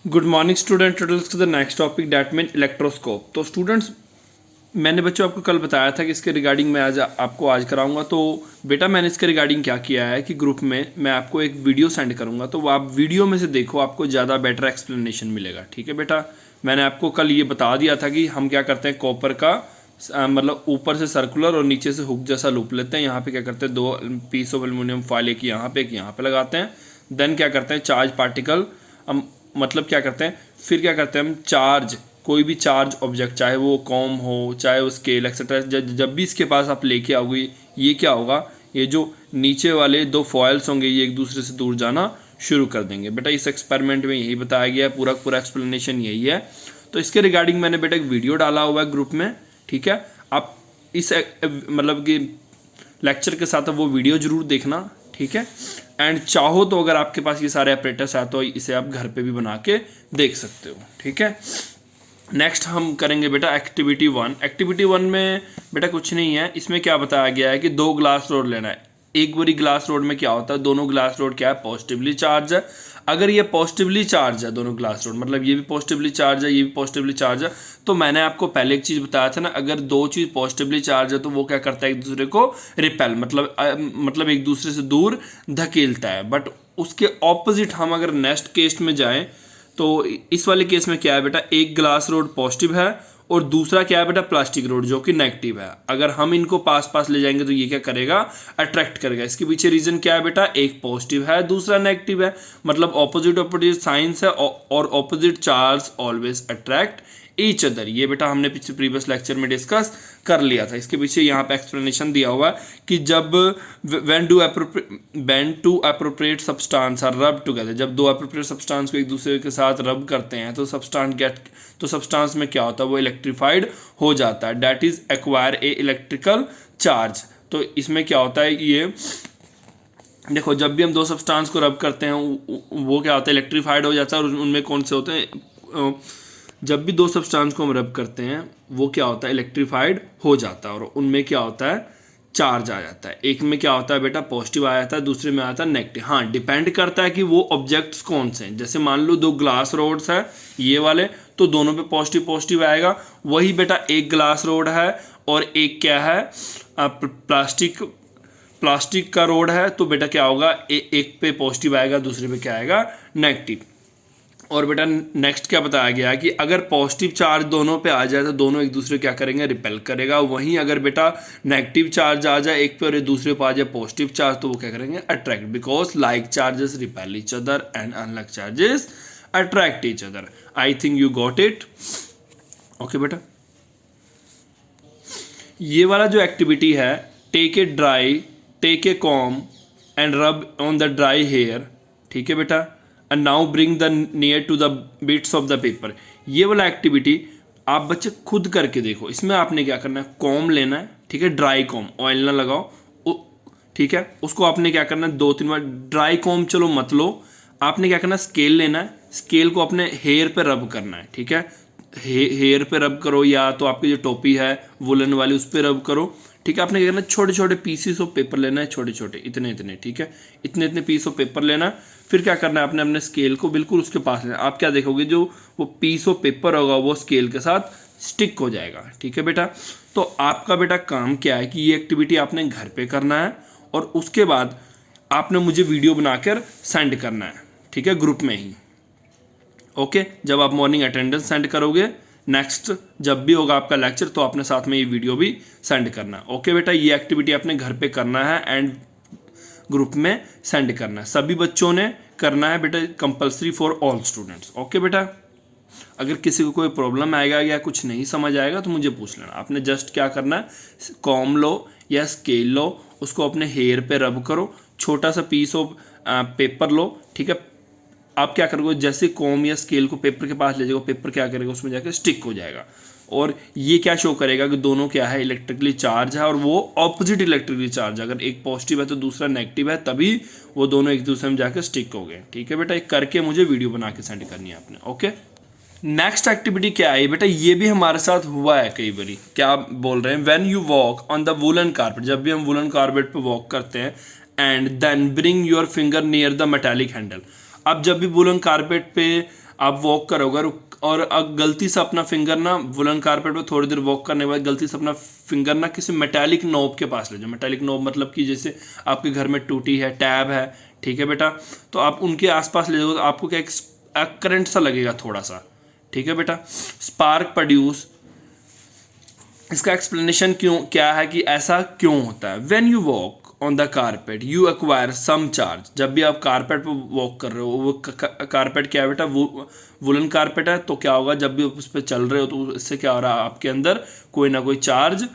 Good morning student, to the next topic that mean electroscope. तो students, मैंने बच्चों आपको कल बताया था कि इसके रिगार्डिंग मैं आपको आज कराऊंगा। तो बेटा मैंने इसके रिगार्डिंग क्या किया है कि ग्रुप में मैं आपको एक वीडियो सेंड करूंगा, तो वो आप वीडियो में से देखो, आपको ज़्यादा बेटर एक्सप्लेनेशन मिलेगा। ठीक है बेटा, मैंने आपको कल ये बता दिया था कि हम क्या करते हैं, कॉपर का मतलब ऊपर से सर्कुलर और नीचे से हुक जैसा लूप लेते हैं। यहाँ पे क्या करते हैं, दो पीस ऑफ एल्यूमिनियम फॉइल, एक यहाँ पे लगाते हैं। देन क्या करते हैं, चार्ज पार्टिकल हम मतलब क्या करते हैं, फिर क्या करते हैं हम चार्ज, कोई भी चार्ज ऑब्जेक्ट, चाहे वो कॉम हो चाहे वो स्केल एक्सेट्रा, जब भी इसके पास आप लेके आओगे, ये क्या होगा, ये जो नीचे वाले दो फॉइल्स होंगे ये एक दूसरे से दूर जाना शुरू कर देंगे। बेटा इस एक्सपेरिमेंट में यही बताया गया है, पूरा एक्सप्लेनेशन यही है। तो इसके रिगार्डिंग मैंने बेटा एक वीडियो डाला हुआ है ग्रुप में। ठीक है, आप इस मतलब कि लेक्चर के साथ वो वीडियो जरूर देखना। ठीक है, एंड चाहो तो अगर आपके पास ये सारे ऑपरेटर्स है तो इसे आप घर पे भी बना के देख सकते हो। ठीक है, नेक्स्ट हम करेंगे बेटा एक्टिविटी 1। एक्टिविटी 1 में बेटा कुछ नहीं है, इसमें क्या बताया गया है कि दो ग्लास रोड लेना है। एक बारी ग्लास रोड में क्या होता है, दोनों ग्लास रोड क्या है, पॉजिटिवली चार्ज है। अगर ये पॉजिटिवली चार्ज है दोनों ग्लास रोड, मतलब ये भी पॉजिटिवली चार्ज है, ये भी पॉजिटिवली चार्ज है, तो मैंने आपको पहले एक चीज बताया था ना, अगर दो चीज पॉजिटिवली चार्ज है तो वो क्या करता है, एक दूसरे को रिपेल मतलब एक दूसरे से दूर धकेलता है। बट उसके ऑपोजिट हम अगर नेक्स्ट केस में जाएं, तो इस वाले केस में क्या है बेटा, एक ग्लास रोड पॉजिटिव है और दूसरा क्या है बेटा, प्लास्टिक रोड जो कि नेगेटिव है। अगर हम इनको पास पास ले जाएंगे तो ये क्या करेगा, अट्रैक्ट करेगा। इसके पीछे रीजन क्या है बेटा, एक पॉजिटिव है दूसरा नेगेटिव है, मतलब ऑपोजिट साइंस है और opposite charge always attract each other. ये बेटा हमने पिछले प्रीवियस लेक्चर में डिस्कस कर लिया था। इसके पीछे यहाँ पे एक्सप्लेनेशन दिया हुआ है कि जब when two appropriate substance are rubbed together, जब दो appropriate substance को एक दूसरे के साथ रब करते हैं तो सब्सटेंस में क्या होता है, वो इलेक्ट्रीफाइड हो जाता है, that is acquire a electrical charge. तो इसमें क्या होता है, ये देखो जब भी हम दो सब्सटेंस को रब करते हैं वो क्या होता है, इलेक्ट्रीफाइड हो जाता है। और उनमें कौन से होते हैं, जब भी दो सब्सटेंस को हम रब करते हैं वो क्या होता है, इलेक्ट्रीफाइड हो जाता है और उनमें क्या होता है, चार्ज आ जाता है। एक में क्या होता है बेटा, पॉजिटिव आ जाता है, दूसरे में आता है नेगेटिव। हाँ, डिपेंड करता है कि वो ऑब्जेक्ट्स कौन से हैं। जैसे मान लो दो ग्लास रोड्स है ये वाले, तो दोनों पे पॉजिटिव पॉजिटिव आएगा। वही बेटा एक ग्लास रोड है और एक क्या है, प्लास्टिक का रोड है, तो बेटा क्या होगा, एक पे पॉजिटिव आएगा दूसरे पे क्या आएगा, नेगेटिव। और बेटा नेक्स्ट क्या बताया गया है कि अगर पॉजिटिव चार्ज दोनों पे आ जाए तो दोनों एक दूसरे क्या करेंगे, रिपेल करेगा। वहीं अगर बेटा नेगेटिव चार्ज आ जाए एक पे और दूसरे पे आ जाए पॉजिटिव चार्ज, तो वो क्या करेंगे, attract, because like charges repel each other and unlike charges attract each other. I think you got it. Okay बेटा, ये वाला जो एक्टिविटी है, take a comb and rub on the dry hair. ठीक है बेटा, and now bring the near to the bits of the paper. ये वाला एक्टिविटी आप बच्चे खुद करके देखो। इसमें आपने क्या करना है, कॉम लेना है। ठीक है, ड्राई कॉम, ऑयल ना लगाओ। ठीक है, उसको आपने क्या करना है, 2-3 बार ड्राई कॉम चलो मत लो, आपने क्या करना है, स्केल लेना है, स्केल को अपने हेयर पे रब करना है। ठीक है, हेयर पे रब करो या तो आपकी जो टोपी है वुलन वाली उस पर रब करो। ठीक है, आपने क्या करना है, छोटे छोटे पीसीस ऑफ पेपर लेना है, छोटे छोटे इतने इतने। ठीक है, इतने इतने पीस ऑफ पेपर लेना है। फिर क्या करना है, आपने अपने स्केल को बिल्कुल उसके पास लेना। आप क्या देखोगे, जो वो पीस ऑफ पेपर होगा वो स्केल के साथ स्टिक हो जाएगा। ठीक है बेटा, तो आपका बेटा काम क्या है कि ये एक्टिविटी आपने घर पे करना है और उसके बाद आपने मुझे वीडियो बनाकर सेंड करना है। ठीक है, ग्रुप में ही। ओके, जब आप मॉर्निंग अटेंडेंस सेंड करोगे, नेक्स्ट जब भी होगा आपका लेक्चर, तो आपने साथ में ये वीडियो भी सेंड करना है। ओके बेटा, ये एक्टिविटी आपने घर पे करना है एंड ग्रुप में सेंड करना है। सभी बच्चों ने करना है बेटा, compulsory for all students. Okay बेटा, अगर किसी को कोई प्रॉब्लम आएगा या कुछ नहीं समझ आएगा तो मुझे पूछ लेना। आपने जस्ट क्या करना है, कॉम लो या स्केल लो, उसको अपने हेयर पे रब करो, छोटा सा पीस ऑफ पेपर लो। ठीक है, आप क्या करोगे, जैसे कॉम या स्केल को पेपर के पास ले जाओगे, पेपर क्या करेगा, उसमें जाकर स्टिक हो जाएगा और ये क्या शो करेगा कि दोनों क्या है, इलेक्ट्रिकली चार्ज है और वो ऑपोजिट इलेक्ट्रिकली चार्ज है। अगर एक पॉजिटिव है तो दूसरा नेगेटिव है, तभी वो दोनों एक दूसरे में जाकर स्टिक हो गए। ठीक है बेटा, एक करके मुझे वीडियो बना के सेंड करनी है आपने। ओके, नेक्स्ट एक्टिविटी क्या है बेटा, ये भी हमारे साथ हुआ है कई बारी। क्या बोल रहे हैं, when you walk on the woollen carpet, जब भी हम वुलन कारपेट पे वॉक करते हैं, and then bring your finger near the metallic handle. अब जब भी वुलन कारपेट पे आप वॉक करोगे और गलती से अपना फिंगर ना वुलन कारपेट पे थोड़ी देर वॉक करने के बाद गलती से अपना फिंगर ना किसी मेटालिक नॉब के पास ले जाओ। मेटालिक नॉब मतलब कि जैसे आपके घर में टूटी है, टैब है, ठीक है बेटा, तो आप उनके आसपास ले जाओ तो आपको क्या एक करंट सा लगेगा थोड़ा सा, ठीक है बेटा। स्पार्क प्रोड्यूस, इसका एक्सप्लेनेशन क्या है कि ऐसा क्यों होता है। When you walk on the carpet you acquire some charge, जब भी आप कारपेट पर वॉक कर रहे हो, वो कारपेट क्या है बेटा, वुलन कारपेट है, तो क्या होगा जब भी उस पर चल रहे हो तो इससे क्या हो रहा है, आपके अंदर कोई ना कोई चार्ज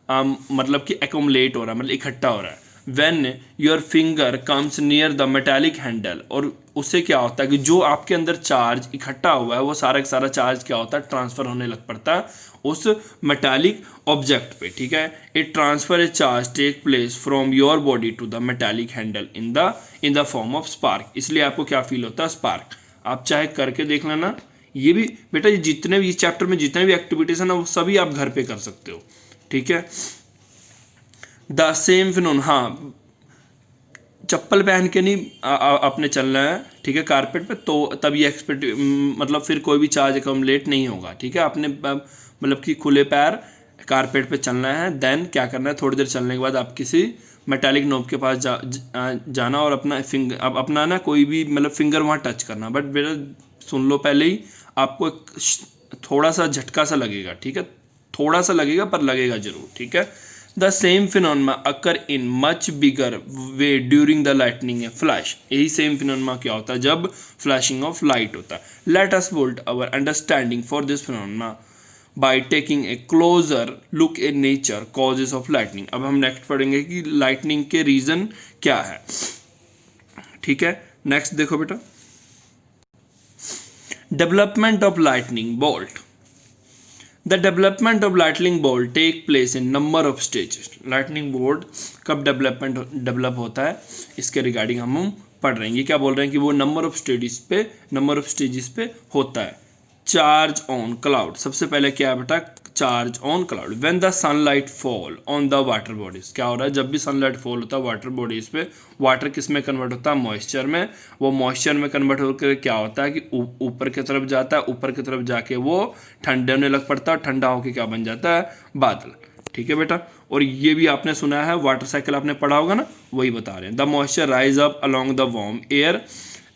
मतलब कि एक्यूमुलेट हो रहा है, मतलब इकट्ठा हो रहा है। When your finger comes near the metallic handle, और उससे क्या होता है कि जो आपके अंदर चार्ज इकट्ठा हुआ है वो सारा का सारा चार्ज क्या होता है, ट्रांसफर होने लग पड़ता है उस मेटालिक ऑब्जेक्ट पे, ठीक है। It transfer a charge take place from your body to the metallic handle in the form of spark, इसलिए आपको क्या फील होता है, स्पार्क। आप चाहे करके देख लेना, ये भी बेटा ये जितने भी इस चैप्टर में जितने भी एक्टिविटीज है ना वो सभी आप घर पे कर सकते हो, ठीक है। द सेम फिनोन, हाँ चप्पल पहन के नहीं आपने चलना है, ठीक है, कारपेट पे, तो तब ये एक्सपेक्ट मतलब फिर कोई भी चार्ज एक्यूमुलेट नहीं होगा, ठीक है। आपने मतलब कि खुले पैर कारपेट पे चलना है, देन क्या करना है, थोड़ी देर चलने के बाद आप किसी मेटालिक नोब के पास जाना और अपना फिंगर अपना ना कोई भी मतलब फिंगर वहाँ टच करना। बट बेटा सुन लो पहले ही, आपको एक थोड़ा सा झटका सा लगेगा, ठीक है, थोड़ा सा लगेगा पर लगेगा जरूर, ठीक है। The same phenomena occur in much bigger way during the lightning flash, यही सेम फिनोमेना क्या होता है जब फ्लैशिंग ऑफ लाइट होता है। Let us build our understanding for this phenomena by taking a closer look in nature causes of lightning. अब हम next पढ़ेंगे कि लाइटनिंग के रीजन क्या है, ठीक है। नेक्स्ट देखो बेटा, development of lightning bolt. The development of lightning bolt take place in number of stages. Lightning bolt कब डेवलप होता है, इसके रिगार्डिंग हम पढ़ रहे हैं। ये क्या बोल रहे हैं कि वो नंबर ऑफ स्टेजेस पे होता है। चार्ज ऑन क्लाउड, सबसे पहले क्या है बेटा, charge on cloud. When the sunlight fall on the water bodies, क्या हो रहा है जब भी सनलाइट फॉल होता है वाटर बॉडीज पे, वाटर किस में कन्वर्ट होता है, मॉइस्चर में। वो मॉइस्चर में कन्वर्ट होकर क्या होता है कि ऊपर की तरफ जाता है, ऊपर की तरफ जाके वो ठंडे होने लग पड़ता है, ठंडा होकर क्या बन जाता है, बादल, ठीक है बेटा। और ये भी आपने सुना है, वाटर साइकिल आपने पढ़ा होगा ना, वही बता रहे हैं। The moisture rise up along the warm air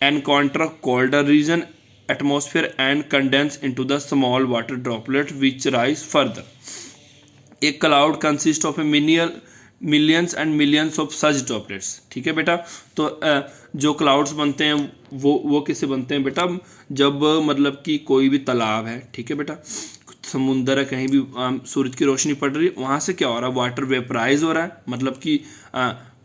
and contract colder region atmosphere and condense into the small water droplets which rise further. A cloud consists of a millions and millions of such droplets, ठीक है बेटा। तो जो clouds बनते हैं वो किससे बनते हैं बेटा, जब मतलब कि कोई भी तालाब है, ठीक है बेटा, समुंदर है, कहीं भी सूरज की रोशनी पड़ रही है, वहाँ से क्या हो रहा है, वाटर वेपराइज हो रहा है, मतलब कि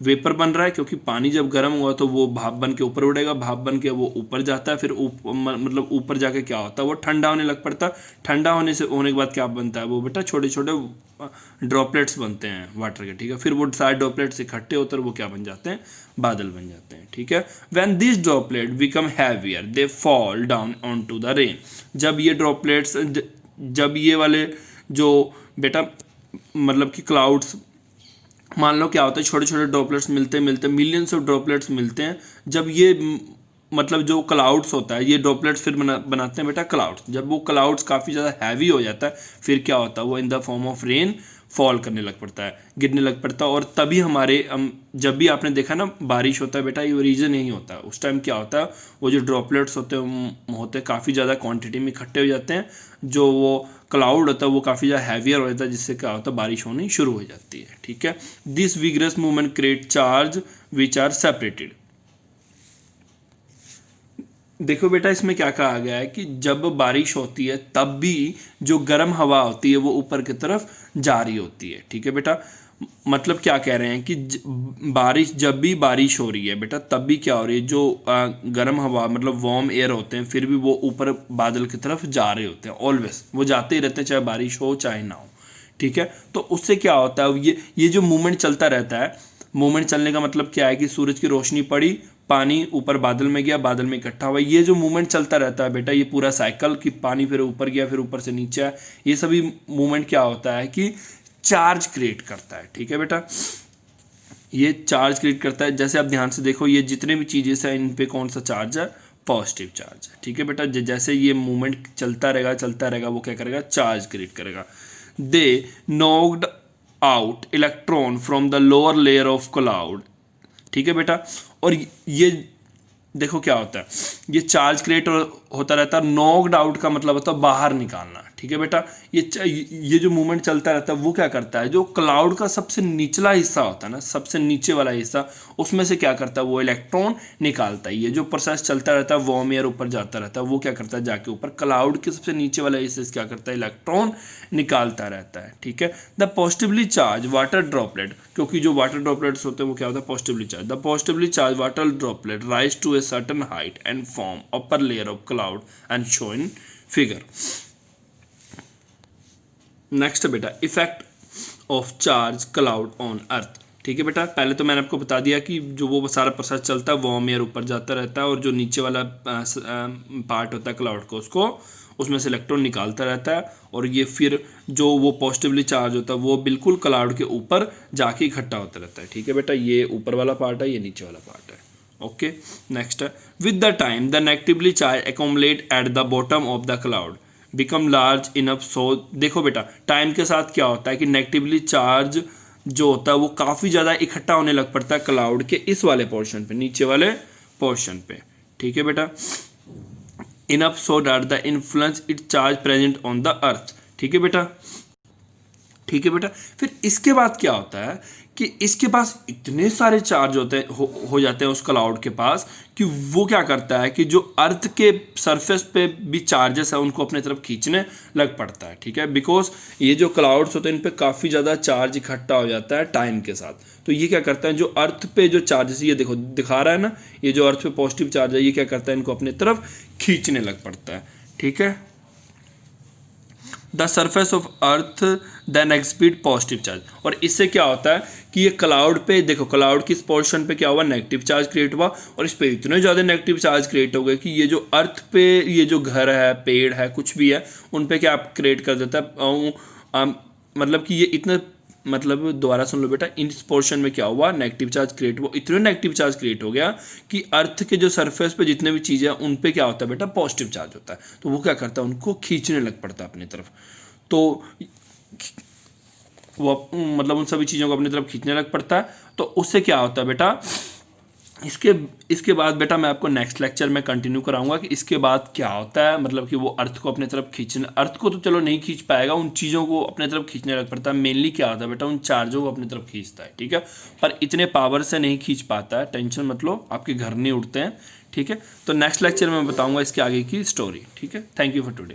वेपर बन रहा है, क्योंकि पानी जब गर्म हुआ तो वो भाप बन के ऊपर उड़ेगा, भाप बन के वो ऊपर जाता है, फिर मतलब ऊपर जाके क्या होता है, वो ठंडा होने लग पड़ता है। ठंडा होने के बाद क्या बनता है, वो बेटा छोटे छोटे ड्रॉपलेट्स बनते हैं वाटर के, ठीक है। फिर वो सारे ड्रॉपलेट्स इकट्ठे होते हैं, वो क्या बन जाते हैं, बादल बन जाते हैं, ठीक है। When this droplet become heavier they fall down on to the rain. जब ये ड्रॉपलेट्स, जब ये वाले जो बेटा मतलब कि क्लाउड्स, मान लो क्या होता है, छोटे छोटे ड्रॉपलेट्स मिलते मिलियंस ऑफ ड्रॉपलेट्स मिलते हैं, जब ये मतलब जो क्लाउड्स होता है, ये ड्रॉपलेट्स फिर बनाते हैं बेटा क्लाउड्स। जब वो क्लाउड्स काफ़ी ज़्यादा हैवी हो जाता है, फिर क्या होता है, वो इन the form of rain fall करने लग पड़ता है, गिरने लग पड़ता है। और तभी हमारे जब भी आपने देखा ना बारिश होता है बेटा, ये रीज़न यही होता है। उस टाइम क्या होता है, वो जो ड्रॉपलेट्स होते हैं काफ़ी ज़्यादा क्वांटिटी में इकट्ठे हो जाते हैं, जो वो क्लाउड होता है वो काफ़ी ज़्यादा हैवियर हो जाता है, जिससे क्या होता है, बारिश होनी शुरू हो जाती है, ठीक है। This vigorous movement create charge which are separated. देखो बेटा इसमें क्या कहा गया है कि जब बारिश होती है तब भी जो गर्म हवा होती है वो ऊपर की तरफ जा रही होती है, ठीक है बेटा। मतलब क्या कह रहे हैं कि बारिश, जब भी बारिश हो रही है बेटा तब भी क्या हो रही है, जो गर्म हवा मतलब वार्म एयर होते हैं, फिर भी वो ऊपर बादल की तरफ जा रहे होते हैं, ऑलवेज वो जाते ही रहते हैं, चाहे बारिश हो चाहे ना हो, ठीक है। तो उससे क्या होता है, ये जो मूवमेंट चलता रहता है, मूवमेंट चलने का मतलब क्या है कि सूरज की रोशनी पड़ी, पानी ऊपर बादल में गया, बादल में इकट्ठा हुआ, ये जो मूवमेंट चलता रहता है बेटा, ये पूरा साइकिल कि पानी फिर ऊपर गया, फिर ऊपर से नीचे आया, ये सभी मूवमेंट क्या होता है कि चार्ज क्रिएट करता है, ठीक है बेटा। ये चार्ज क्रिएट करता है। जैसे आप ध्यान से देखो, ये जितने भी चीज़ें हैं इन पे कौन सा चार्ज है, पॉजिटिव चार्ज। ठीक है बेटा, जैसे ये मूवमेंट चलता रहेगा वो क्या करेगा, चार्ज क्रिएट करेगा। They knocked out electron from the lower layer of cloud. ठीक है बेटा, और ये देखो क्या होता है, ये चार्ज क्रिएट होता रहता है। नॉक्ड आउट का मतलब होता है बाहर निकालना। ठीक है बेटा, ये जो मूवमेंट चलता रहता है वो क्या करता है, जो क्लाउड का सबसे निचला हिस्सा होता है ना, सबसे नीचे वाला हिस्सा, उसमें से क्या करता है, वो इलेक्ट्रॉन निकालता है। ये जो प्रोसेस चलता रहता है, वार्म एयर ऊपर जाता रहता है, वो क्या करता है, जाके ऊपर क्लाउड के सबसे नीचे वाला हिस्से से क्या करता है, इलेक्ट्रॉन निकालता रहता है। ठीक है, the positively charge water droplet, क्योंकि जो वाटर ड्रॉपलेट्स होते हैं वो क्या होता है, positively charge. The positively charge water droplet rise to a certain height and form upper layer of cloud and show in figure. Next बेटा, effect of charge cloud on earth. ठीक है बेटा, पहले तो मैंने आपको बता दिया कि जो वो सारा प्रोसेस चलता है, वार्म एयर ऊपर जाता रहता है और जो नीचे वाला पार्ट होता है क्लाउड को, उसको उसमें से इलेक्ट्रॉन निकालता रहता है, और ये फिर जो वो पॉजिटिवली चार्ज होता है वो बिल्कुल क्लाउड के ऊपर जाके इकट्ठा होता रहता है। ठीक है बेटा, ये ऊपर वाला पार्ट है, ये नीचे वाला पार्ट है। ओके, नेक्स्ट है, with the time the negatively charge accumulate at the bottom of the cloud become large enough. So देखो बेटा, टाइम के साथ क्या होता है कि नेगेटिवली चार्ज जो होता है वो काफ़ी ज़्यादा इकट्ठा होने लग पड़ता है क्लाउड के इस वाले पोर्शन पे, नीचे वाले पोर्शन पे। ठीक है बेटा, enough so that the influence it charge present on the earth. ठीक है बेटा, ठीक है बेटा, फिर इसके बाद क्या होता है कि इसके पास इतने सारे चार्ज होते हैं हो जाते हैं उस क्लाउड के पास, कि वो क्या करता है कि जो अर्थ के सरफेस पे भी चार्जेस है उनको अपने तरफ खींचने लग पड़ता है। ठीक है, बिकॉज ये जो क्लाउड्स होते हैं इन पे काफ़ी ज़्यादा चार्ज इकट्ठा हो जाता है टाइम के साथ। तो ये क्या करता है, जो अर्थ पे जो चार्जेस, ये देखो दिखा रहा है ना, ये जो अर्थ पे पॉजिटिव चार्ज है, ये क्या करता है, इनको अपने तरफ खींचने लग पड़ता है। ठीक है, the surface of earth then expede positive charge. और इससे क्या होता है कि ये क्लाउड पे देखो, क्लाउड की इस पोर्शन पे क्या हुआ, नेगेटिव चार्ज क्रिएट हुआ, और इस पे इतने ज़्यादा नेगेटिव चार्ज क्रिएट हो गए कि ये जो अर्थ पे ये जो घर है, पेड़ है, कुछ भी है, उन पे क्या क्रिएट कर देता है, मतलब कि ये इतना, मतलब दोबारा सुन लो बेटा, इस पोर्शन में क्या हुआ, नेगेटिव चार्ज क्रिएट हुआ, इतने नेगेटिव चार्ज क्रिएट हो गया कि अर्थ के जो सरफेस पे जितने भी चीज़ें हैं उन पे क्या होता है बेटा, पॉजिटिव चार्ज होता है। तो वो क्या करता है, उनको खींचने लग पड़ता है अपनी तरफ। तो वो मतलब उन सभी चीज़ों को अपनी तरफ खींचने लग पड़ता है। तो उससे क्या होता है बेटा, इसके बाद बेटा मैं आपको नेक्स्ट लेक्चर में कंटिन्यू कराऊंगा कि इसके बाद क्या होता है, मतलब कि वो अर्थ को अपने तरफ खींचने, अर्थ को तो चलो नहीं खींच पाएगा, उन चीज़ों को अपने तरफ खींचने लग पड़ता है। मेनली क्या होता है बेटा, उन चार्जों को अपनी तरफ खींचता है। ठीक है, पर इतने पावर से नहीं खींच पाता है, टेंशन मत लो, आपके घर नहीं उड़ते हैं। ठीक है, तो नेक्स्ट लेक्चर में बताऊँगा इसके आगे की स्टोरी। ठीक है, थैंक यू फॉर टुडे।